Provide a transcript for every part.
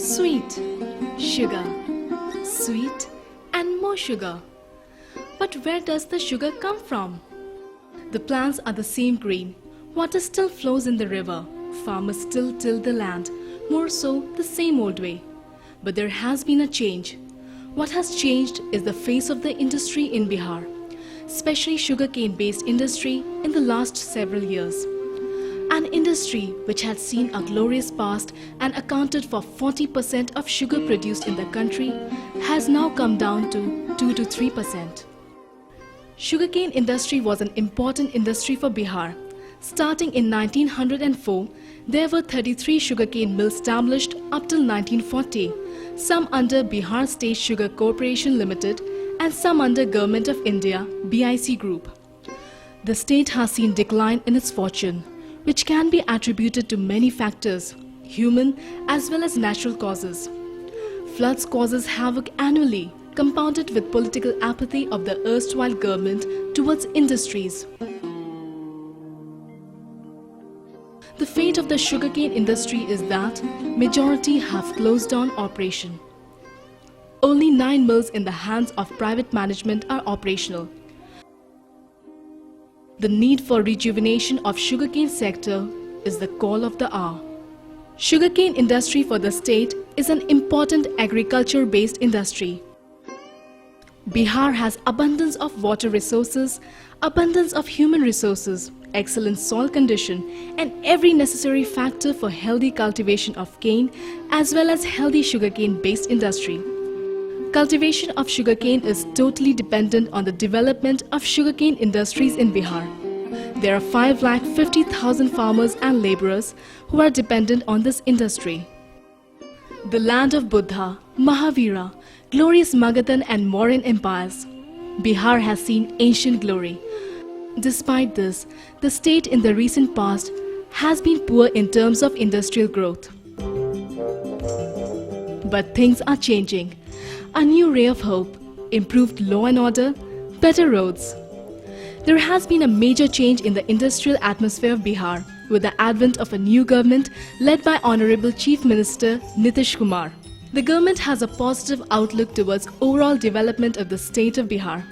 Sweet, sugar, sweet and more sugar. But where does the sugar come from? The plants are the same green, water still flows in the river, farmers still till the land, more so the same old way. But there has been a change. What has changed is the face of the industry in Bihar, especially sugarcane based industry in the last several years. An industry which had seen a glorious past and accounted for 40% of sugar produced in the country has now come down to 2 to 3%. Sugarcane industry was an important industry for Bihar. Starting in 1904, there were 33 sugarcane mills established up till 1940, some under Bihar State Sugar Corporation Limited and some under Government of India BIC Group. The state has seen decline in its fortune, which can be attributed to many factors, human as well as natural causes. Floods causes havoc annually, compounded with political apathy of the erstwhile government towards industries. The fate of the sugarcane industry is that majority have closed down operation. Only 9 mills in the hands of private management are operational. The need for rejuvenation of sugarcane sector is the call of the hour. Sugarcane industry for the state is an important agriculture-based industry. Bihar has abundance of water resources, abundance of human resources, excellent soil condition and every necessary factor for healthy cultivation of cane as well as healthy sugarcane-based industry. Cultivation of sugarcane is totally dependent on the development of sugarcane industries in Bihar. There are 5,50,000 farmers and laborers who are dependent on this industry. The land of Buddha, Mahavira, glorious Magadhan and Mauryan empires, Bihar has seen ancient glory. Despite this, the state in the recent past has been poor in terms of industrial growth. But things are changing. A new ray of hope, improved law and order, better roads. There has been a major change in the industrial atmosphere of Bihar with the advent of a new government led by Honorable Chief Minister Nitish Kumar. The government has a positive outlook towards overall development of the state of Bihar.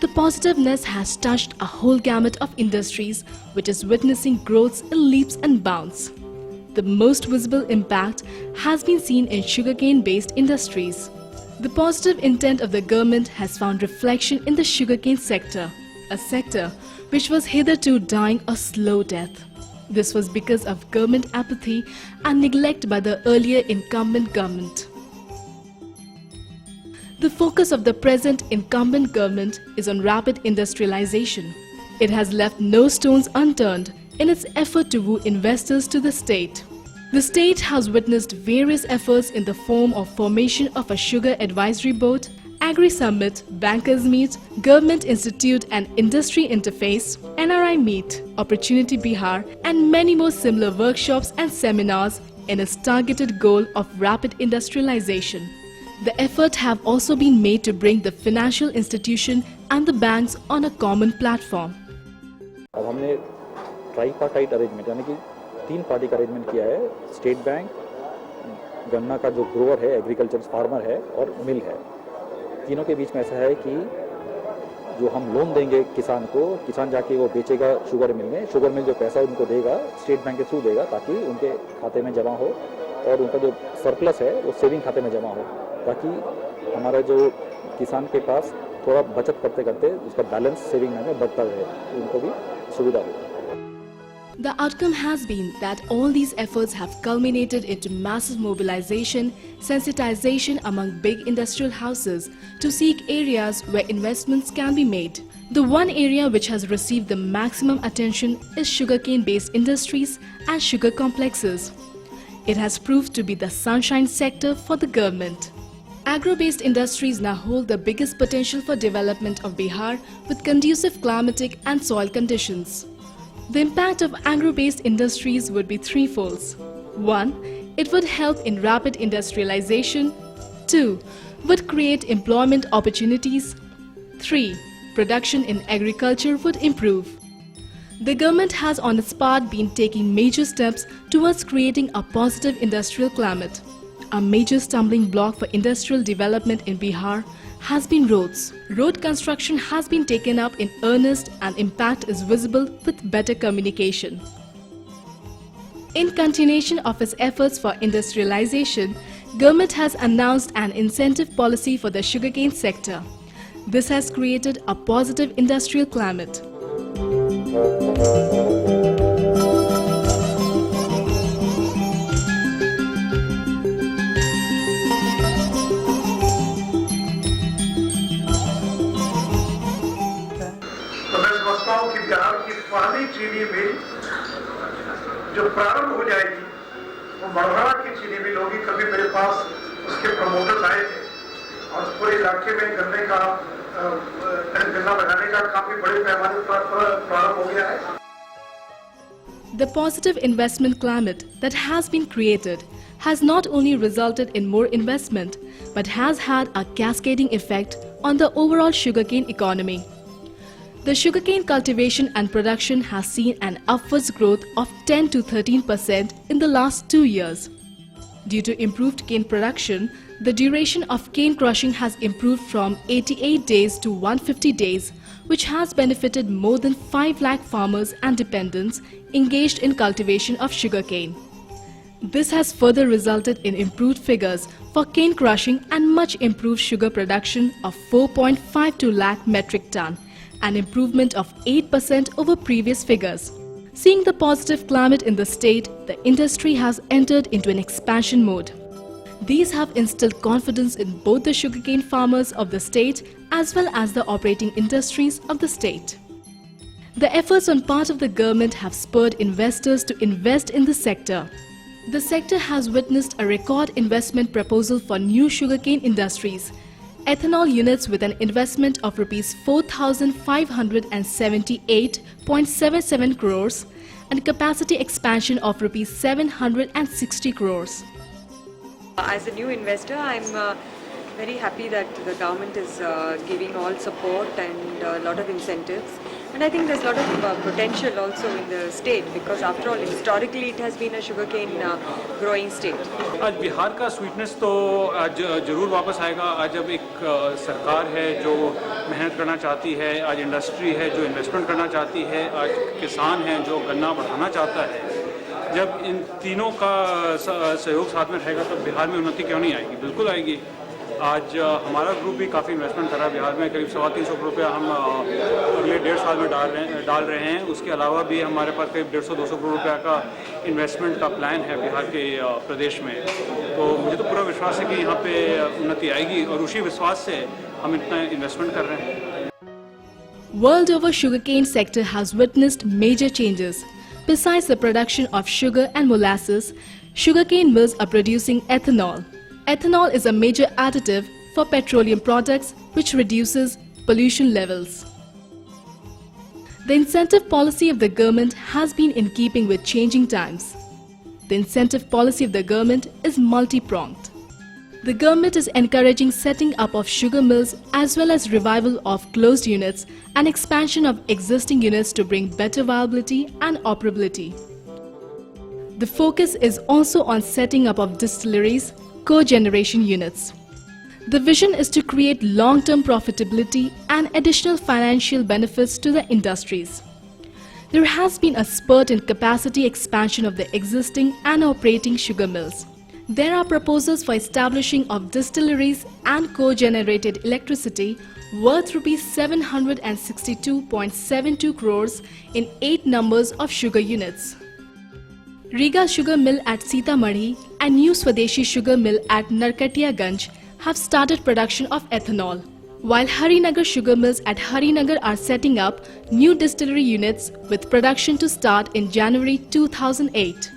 The positiveness has touched a whole gamut of industries which is witnessing growths in leaps and bounds. The most visible impact has been seen in sugarcane-based industries. The positive intent of the government has found reflection in the sugarcane sector, a sector which was hitherto dying a slow death. This was because of government apathy and neglect by the earlier incumbent government. The focus of the present incumbent government is on rapid industrialization. It has left no stones unturned in its effort to woo investors to the state. The state has witnessed various efforts in the form of formation of a sugar advisory board, Agri Summit, Bankers Meet, Government Institute and Industry Interface, NRI Meet, Opportunity Bihar and many more similar workshops and seminars in its targeted goal of rapid industrialization. The effort have also been made to bring the financial institution and the banks on a common platform. अब हमने tripartite arrangement यानी कि 3 party का arrangement किया है, state bank, गन्ना का जो ग्रोवर है, एग्रीकल्चर फार्मर है और मिल है। तीनों के बीच में ऐसा है कि जो हम लोन देंगे किसान को, किसान जाके वो बेचेगा शुगर मिल में, शुगर मिल जो पैसा उनको देगा स्टेट बैंक के थ्रू देगा ताकि उनके खाते में जमा हो और उनका जो सरप्लस है वो सेविंग खाते में जमा हो ताकि हमारा जो किसान के पास थोड़ा बचत करते करते उसका बैलेंस सेविंग में बढ़ता रहे, उनको भी सुविधा हो। The outcome has been that all these efforts have culminated into massive mobilization, sensitization among big industrial houses to seek areas where investments can be made. The one area which has received the maximum attention is sugarcane-based industries and sugar complexes. It has proved to be the sunshine sector for the government. Agro-based industries now hold the biggest potential for development of Bihar with conducive climatic and soil conditions. The impact of agro-based industries would be threefold. 1. It would help in rapid industrialization. 2. Would create employment opportunities. 3. Production in agriculture would improve. The government has on its part been taking major steps towards creating a positive industrial climate. a major stumbling block for industrial development in Bihar has been roads. Road construction has been taken up in earnest and impact is visible with better communication. In continuation of its efforts for industrialization, government has announced an incentive policy for the sugarcane sector. This has created a positive industrial climate. कि बिहार की पहली चीनी मिल जो प्रारंभ हो जाएगी वो मरहरा की चीनी मिल होगी। कभी मेरे पास उसके प्रमोटर्स आए थे और उस पूरे इलाके में गन्ना लगाने का काफी बड़े पैमाने पर प्रारंभ हो गया है। The positive investment climate that has been created has not only resulted in more investment but has had a cascading effect on the overall sugarcane economy. The sugarcane cultivation and production has seen an upwards growth of 10 to 13% in the last 2 years. Due to improved cane production, the duration of cane crushing has improved from 88 days to 150 days, which has benefited more than 5 lakh farmers and dependents engaged in cultivation of sugarcane. This has further resulted in improved figures for cane crushing and much improved sugar production of 4.52 lakh metric ton, an improvement of 8% over previous figures. Seeing the positive climate in the state, the industry has entered into an expansion mode. These have instilled confidence in both the sugarcane farmers of the state as well as the operating industries of the state. The efforts on part of the government have spurred investors to invest in the sector. The sector has witnessed a record investment proposal for new sugarcane industries, ethanol units with an investment of Rs 4,578.77 crores and capacity expansion of Rs 760 crores. As a new investor, I'm very happy that the government is giving all support and a lot of incentives. And I think there's a lot of potential also in the state because after all, historically it has been a sugarcane growing state. आज बिहार का sweetness तो आज ज़रूर वापस आएगा। आज जब एक सरकार है जो मेहनत करना चाहती है, आज इंडस्ट्री है जो इन्वेस्टमेंट करना चाहती है, आज किसान है जो गन्ना बढ़ाना चाहता है, जब इन तीनों का सहयोग साथ में रहेगा तो बिहार में उन्नति क्यों नहीं आएगी? बिल्कुल आएगी। आज हमारा ग्रुप भी काफ़ी इन्वेस्टमेंट कर रहा है बिहार में, करीब 350 करोड़ रुपया हम अगले 1.5 साल में डाल रहे हैं। उसके अलावा भी हमारे पास करीब 150-200 करोड़ रुपया का इन्वेस्टमेंट का प्लान है बिहार के प्रदेश में। तो मुझे तो पूरा विश्वास है कि यहाँ पे उन्नति आएगी और उसी विश्वास से हम इतना इन्वेस्टमेंट कर रहे हैं। World over, sugarcane sector has witnessed major changes. Besides the production of sugar and molasses, sugarcane mills are producing ethanol. Ethanol is a major additive for petroleum products which reduces pollution levels. The incentive policy of the government has been in keeping with changing times. The incentive policy of the government is multi-pronged. The government is encouraging setting up of sugar mills as well as revival of closed units and expansion of existing units to bring better viability and operability. The focus is also on setting up of distilleries, cogeneration units. The vision is to create long-term profitability and additional financial benefits to the industries. There has been a spurt in capacity expansion of the existing and operating sugar mills. There are proposals for establishing of distilleries and co-generated electricity worth Rs 762.72 crores in 8 numbers of sugar units. Riga Sugar Mill at Sitamarhi and New Swadeshi Sugar Mill at Narkatiyaganj have started production of ethanol, while Harinagar Sugar Mills at Harinagar are setting up new distillery units with production to start in January 2008.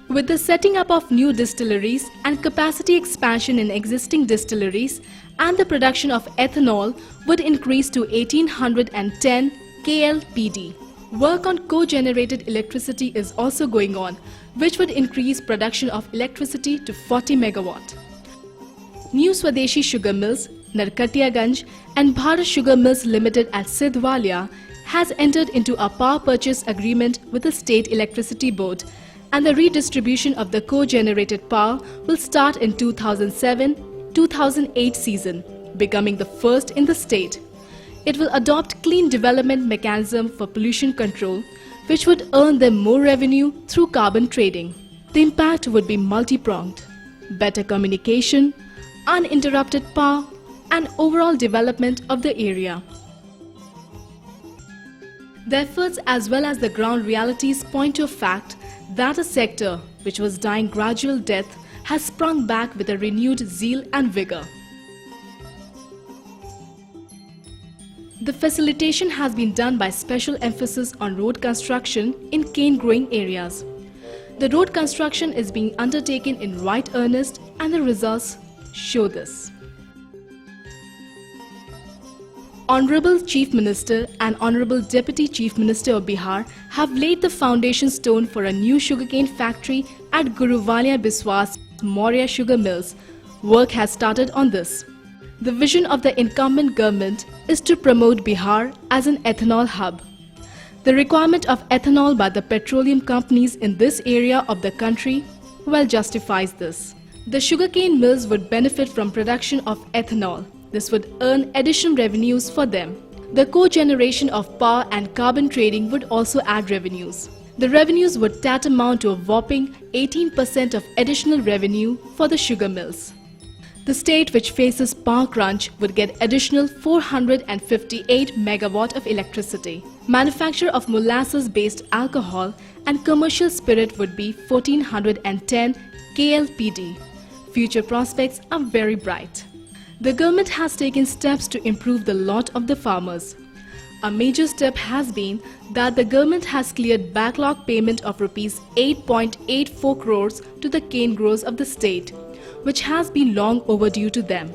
With the setting up of new distilleries and capacity expansion in existing distilleries, and the production of ethanol would increase to 1810 KLPD. Work on co-generated electricity is also going on, which would increase production of electricity to 40 megawatt. New Swadeshi Sugar Mills, Narkatiyaganj and Bharat Sugar Mills Limited at Sidhwalia has entered into a power purchase agreement with the State Electricity Board, and the redistribution of the co-generated power will start in 2007-2008 season, becoming the first in the state. It will adopt clean development mechanism for pollution control, which would earn them more revenue through carbon trading. The impact would be multi-pronged: better communication, uninterrupted power, and overall development of the area. The efforts as well as the ground realities point to a fact that a sector which was dying gradual death has sprung back with a renewed zeal and vigor. The facilitation has been done by special emphasis on road construction in cane growing areas. The road construction is being undertaken in right earnest, and the results show this. Honorable Chief Minister and Honorable Deputy Chief Minister of Bihar have laid the foundation stone for a new sugarcane factory at Guruvalia Biswas Maurya Sugar Mills. Work has started on this. The vision of the incumbent government is to promote Bihar as an ethanol hub. The requirement of ethanol by the petroleum companies in this area of the country well justifies this. The sugarcane mills would benefit from production of ethanol. This would earn additional revenues for them. The co-generation of power and carbon trading would also add revenues. The revenues would tantamount to a whopping 18% of additional revenue for the sugar mills. The state, which faces power crunch, would get additional 458 megawatt of electricity. Manufacture of molasses-based alcohol and commercial spirit would be 1410 KLPD. Future prospects are very bright. The government has taken steps to improve the lot of the farmers. A major step has been that the government has cleared backlog payment of Rs 8.84 crores to the cane growers of the state, which has been long overdue to them.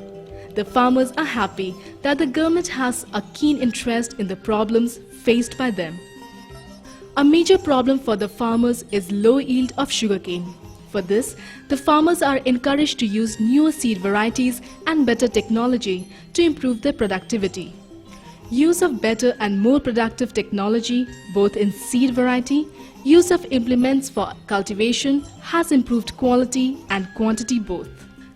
The farmers are happy that the government has a keen interest in the problems faced by them. A major problem for the farmers is low yield of sugarcane. For this, the farmers are encouraged to use newer seed varieties and better technology to improve their productivity. Use of better and more productive technology, both in seed variety, use of implements for cultivation, has improved quality and quantity both.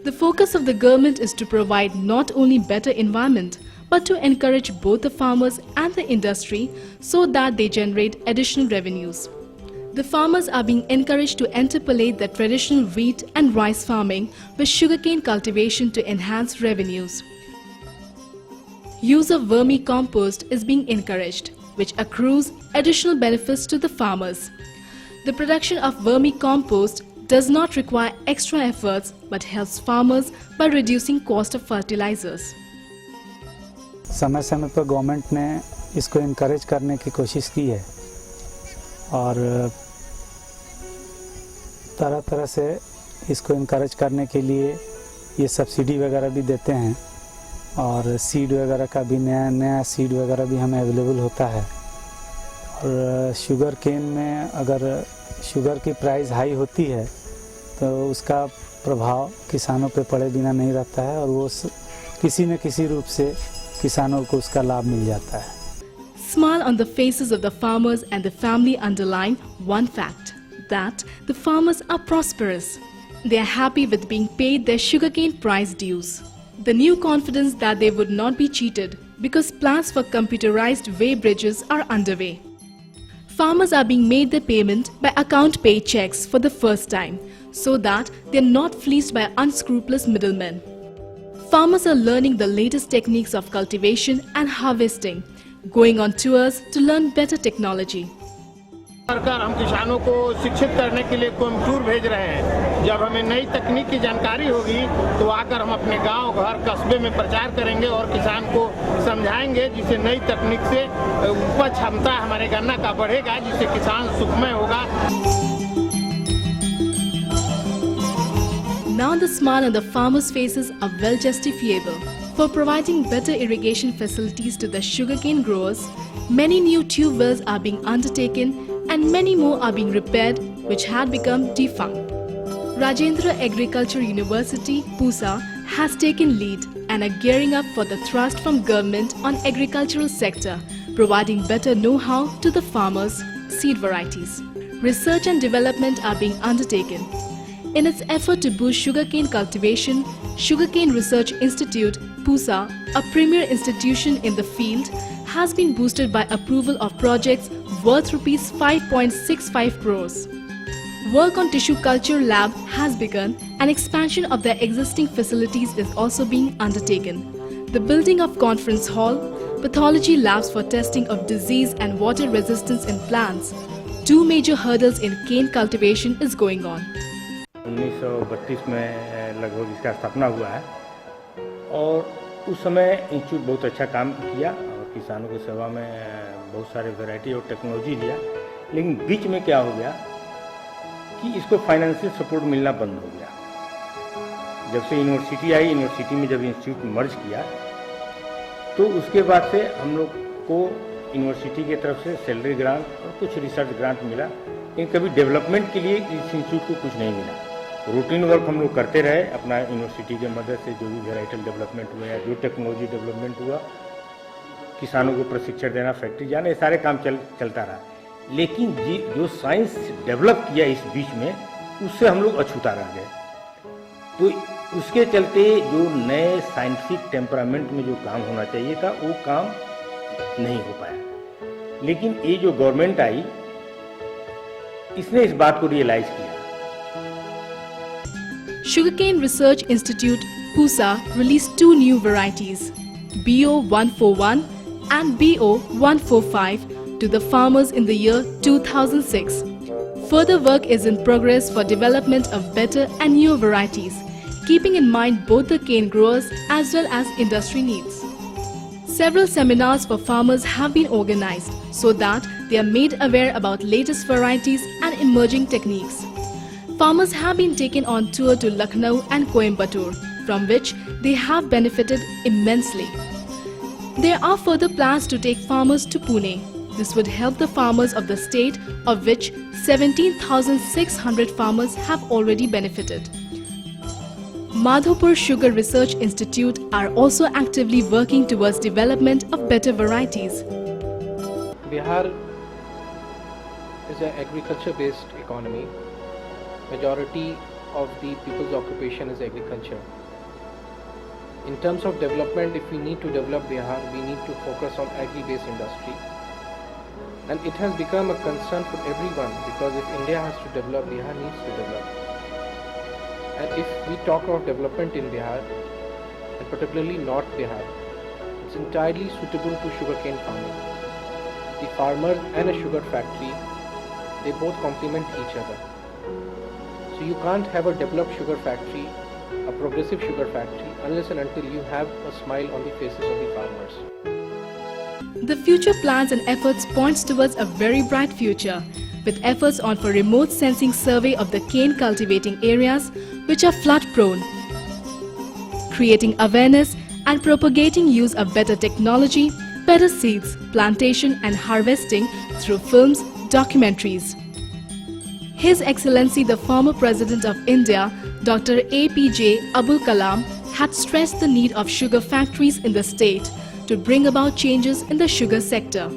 The focus of the government is to provide not only better environment, but to encourage both the farmers and the industry so that they generate additional revenues. The farmers are being encouraged to interpolate the traditional wheat and rice farming with sugarcane cultivation to enhance revenues. Use of vermicompost is being encouraged, which accrues additional benefits to the farmers. The production of vermicompost does not require extra efforts but helps farmers by reducing cost of fertilizers. समय समय पर government ने इसको encourage करने की कोशिश की है और तरह तरह से इसको इनकरेज करने के लिए ये सब्सिडी वगैरह भी देते हैं और सीड वगैरह का भी नया सीड वगैरह भी हमें अवेलेबल होता है। और शुगर केन में अगर शुगर की प्राइस हाई होती है तो उसका प्रभाव किसानों पे पड़े बिना नहीं रहता है और वो किसी न किसी रूप से किसानों को उसका लाभ मिल जाता है। Smile on the faces of the farmers and the family underline one fact, that the farmers are prosperous. They are happy with being paid their sugarcane price dues. The new confidence that they would not be cheated because plans for computerized weigh bridges are underway. Farmers are being made their payment by account pay checks for the first time so that they are not fleeced by unscrupulous middlemen. Farmers are learning the latest techniques of cultivation and harvesting, going on tours to learn better technology. सरकार हम किसानों को शिक्षित करने के लिए tour भेज रहे हैं। जब हमें नई तकनीक की जानकारी होगी तो आकर हम अपने गांव, घर, कस्बे में प्रचार करेंगे और किसान को समझाएंगे, जिससे नई तकनीक से उपज क्षमता हमारे गन्ना का बढ़ेगा, जिससे किसान सुखमय होगा। Now the smile on the farmers' faces are well justifiable. For providing better irrigation facilities to the sugarcane growers, many new tube wells are being undertaken and many more are being repaired which had become defunct. Rajendra Agriculture University, Pusa, has taken lead and are gearing up for the thrust from government on agricultural sector, providing better know-how to the farmers, seed varieties. research and development are being undertaken. In its effort to boost sugarcane cultivation, Sugarcane Research Institute, PUSA, a premier institution in the field, has been boosted by approval of projects worth Rs 5.65 crores. Work on tissue culture lab has begun and expansion of their existing facilities is also being undertaken. The building of conference hall, pathology labs for testing of disease and water resistance in plants, two major hurdles in cane cultivation is going on. 1932 में लगभग इसका स्थापना हुआ है और उस समय institute बहुत अच्छा काम किया और किसानों की सेवा में बहुत सारे वैरायटी और टेक्नोलॉजी दिया, लेकिन बीच में क्या हो गया कि इसको फाइनेंशियल सपोर्ट मिलना बंद हो गया। जब से यूनिवर्सिटी आई, यूनिवर्सिटी में जब इंस्टीट्यूट मर्ज किया तो उसके बाद से हम लोग को यूनिवर्सिटी की तरफ से सैलरी ग्रांट और कुछ रिसर्च ग्रांट मिला, लेकिन कभी डेवलपमेंट के लिए इस इंस्टीट्यूट को कुछ नहीं मिला। रूटीन वर्क हम लोग करते रहे अपना यूनिवर्सिटी के मदद से, जो भी वेराइटल डेवलपमेंट हुआ या जो टेक्नोलॉजी डेवलपमेंट हुआ, किसानों को प्रशिक्षण देना, फैक्ट्री जाना, ये सारे काम चलता रहा। लेकिन जो साइंस डेवलप किया इस बीच में, उससे हम लोग अछूता रह गए। तो उसके चलते जो नए साइंटिफिक टेम्परामेंट में जो काम होना चाहिए था वो काम नहीं हो पाया। लेकिन ये जो गवर्नमेंट आई, इसने इस बात को रियलाइज किया। Sugarcane Research Institute, PUSA, released two new varieties, BO141 and BO145, to the farmers in the year 2006. Further work is in progress for development of better and newer varieties, keeping in mind both the cane growers as well as industry needs. Several seminars for farmers have been organized so that they are made aware about latest varieties and emerging techniques. Farmers have been taken on tour to Lucknow and Coimbatore, from which they have benefited immensely. There are further plans to take farmers to Pune. This would help the farmers of the state, of which 17,600 farmers have already benefited. Madhopur Sugar Research Institute are also actively working towards development of better varieties. Bihar is an agriculture-based economy. Majority of the people's occupation is agriculture. In terms of development, if we need to develop Bihar, we need to focus on agri-based industry. And it has become a concern for everyone, because if India has to develop, Bihar needs to develop. And if we talk of development in Bihar, and particularly North Bihar, it's entirely suitable to sugarcane farming. The farmer and a sugar factory, they both complement each other. So you can't have a developed sugar factory, a progressive sugar factory, unless and until you have a smile on the faces of the farmers. The future plans and efforts points towards a very bright future, with efforts on for remote sensing survey of the cane cultivating areas which are flood prone, creating awareness and propagating use of better technology, better seeds, plantation and harvesting through films, documentaries. His Excellency the former President of India, Dr. APJ Abul Kalam, had stressed the need of sugar factories in the state to bring about changes in the sugar sector.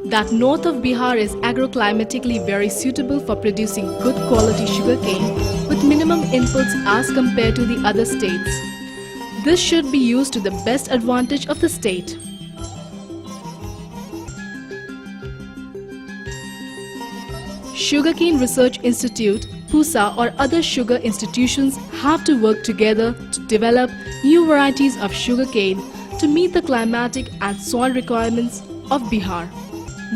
That north of Bihar is agroclimatically very suitable for producing good quality sugarcane with minimum inputs as compared to the other states. This should be used to the best advantage of the state. Sugarcane Research Institute, PUSA or other sugar institutions have to work together to develop new varieties of sugarcane to meet the climatic and soil requirements of Bihar.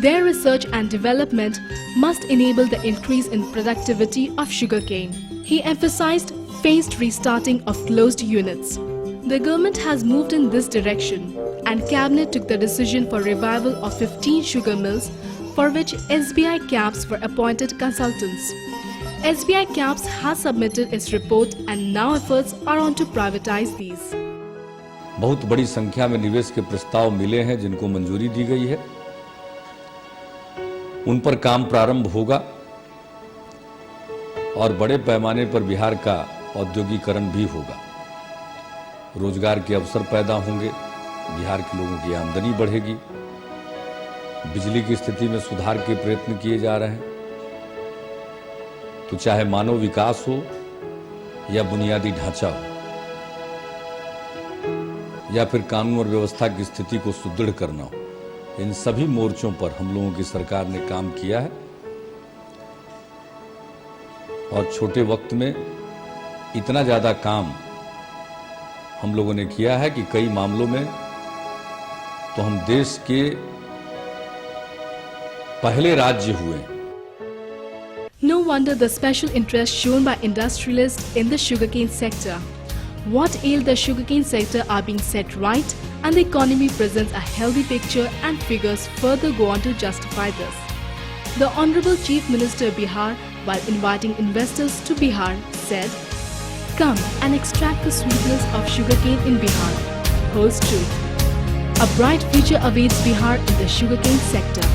Their research and development must enable the increase in productivity of sugarcane. He emphasized phased restarting of closed units. The government has moved in this direction and Cabinet took the decision for revival of 15 sugar mills, for which SBI CAPS were appointed consultants. SBI CAPS has submitted its report and now efforts are on to privatize these. बहुत बड़ी संख्या में निवेश के प्रस्ताव मिले हैं जिनको मंजूरी दी गई है, उन पर काम प्रारंभ होगा और बड़े पैमाने पर बिहार का औद्योगिकरण भी होगा। रोजगार के अवसर पैदा होंगे, बिहार के लोगों की आमदनी बढ़ेगी, बिजली की स्थिति में सुधार के प्रयत्न किए जा रहे हैं, तो चाहे मानव विकास हो या बुनियादी ढांचा हो या फिर कानून और व्यवस्था की स्थिति को सुदृढ़ करना हो, इन सभी मोर्चों पर हम लोगों की सरकार ने काम किया है और छोटे वक्त में इतना ज्यादा काम हम लोगों ने किया है कि कई मामलों में तो हम देश के पहले राज्य हुए। No wonder the special interest shown by industrialists in the sugarcane sector. What ailed the sugarcane sector are being set right, and the economy presents a healthy picture, and figures further go on to justify this. The Honorable Chief Minister Bihar, while inviting investors to Bihar, said, "Come and extract the sweetness of sugarcane in Bihar." Holds truth. A bright future awaits Bihar in the sugarcane sector.